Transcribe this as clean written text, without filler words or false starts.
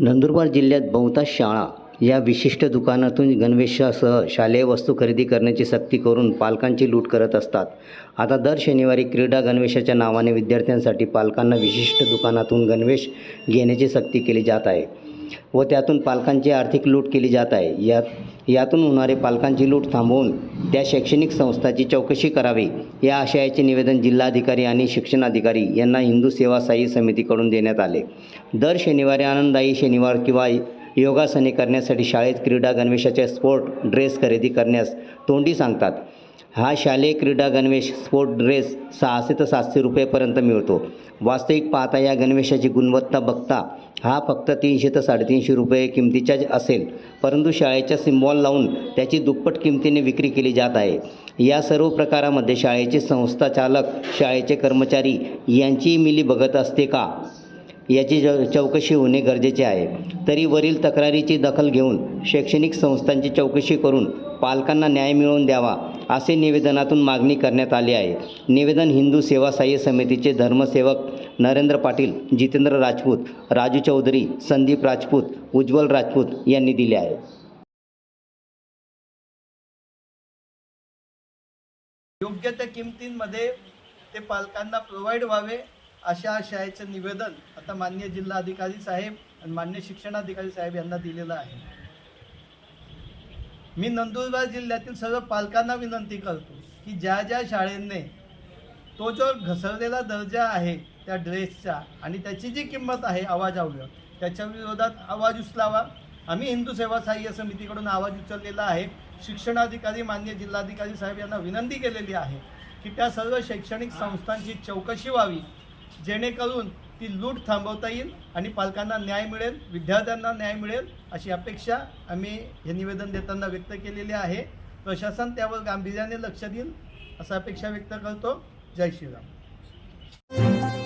नंदुरबार जिल्ह्यात बहुतांश शाळा या विशिष्ट दुकानातून गणवेशासह शालेय वस्तू खरेदी करण्याची सक्ती करून पालकांची लूट करत असतात। आता दर शनिवारी क्रीडा गणवेशाच्या नावाने विद्यार्थ्यांसाठी पालकांना विशिष्ट दुकानातून गणवेश घेण्याची सक्ती केली जात आहे व त्यातून पालकांची आर्थिक लूट केली जात आहे। यातून होणारे पालकांची लूट थांबवून त्या शैक्षणिक संस्थांची चौकशी करावी या आशयाचे निवेदन जिल्हाधिकारी आणि शिक्षणाधिकारी यांना हिंदू सेवा साई समितीकडून देण्यात आले। दर शनिवारी आनंददायी शनिवार किंवा योगासने करण्यासाठी शाळेत क्रीडा गणवेशाचे स्पोर्ट ड्रेस खरेदी करण्यास तोंडी सांगतात। हा शालेय क्रीडा गणवेश स्पोर्ट ड्रेस 600 ते 700 रुपयेपर्यंत मिळतो। वास्तविक पाहता या गणवेशाची गुणवत्ता बघता हा फक्त 300 ते 350 रुपये किमतीचा असेल, परंतु शाळेच्या सिम्बॉल लावून त्याची दुप्पट किमतीने विक्री केली जात आहे। या सर्व प्रकारामध्ये शाळेचे संस्था चालक, शाळेचे कर्मचारी यांची मिली बघत असते का याची चौकशी होणे गरजेचे आहे। तरी वरील तक्रारीची दखल घेऊन शैक्षणिक संस्थांची चौकशी करून पालकांना न्याय मिळवून द्यावा असे निवेदनातून मागणी करण्यात आली आहे। निवेदन हिंदू सेवा साई समितीचे धर्मसेवक नरेंद्र पाटील, जितेंद्र राजपूत, राजू चौधरी, संदीप राजपूत, उज्ज्वल राजपूत यांनी दिले आहे। योग्य त्या किमतींमध्ये ते पालकांना प्रोव्हाइड व्हावे अशा आशयाचे निवेदन आता माननीय जिल्हाधिकारी साहेब आणि माननीय शिक्षणाधिकारी साहेब यांना दिलेलं आहे। मी नंदुरबार जिल्ह्यातील सर्व पालकांना विनंती करतो की ज्या ज्या शाळेने तो जो घसरलेला दर्जा आहे त्या ड्रेसचा आणि त्याची जी किंमत आहे आवाजावर, त्याच्या विरोधात आवाज उचलावा। आम्ही हिंदू सेवा सहाय्य समितीकडून आवाज उचललेला आहे। शिक्षणाधिकारी माननीय जिल्हाधिकारी साहेब यांना विनंती केलेली आहे की त्या सर्व शैक्षणिक संस्थांची चौकशी व्हावी, जेणेकरून ती लूट थांबवता येईल आणि पालकांना न्याय मिळेल, विद्यार्थ्यांना न्याय मिळेल अशी अपेक्षा आम्ही हे निवेदन देताना व्यक्त केलेली आहे। प्रशासन त्यावर गांभीर्याने लक्ष देईल असा अपेक्षा व्यक्त करतो। जय श्रीराम।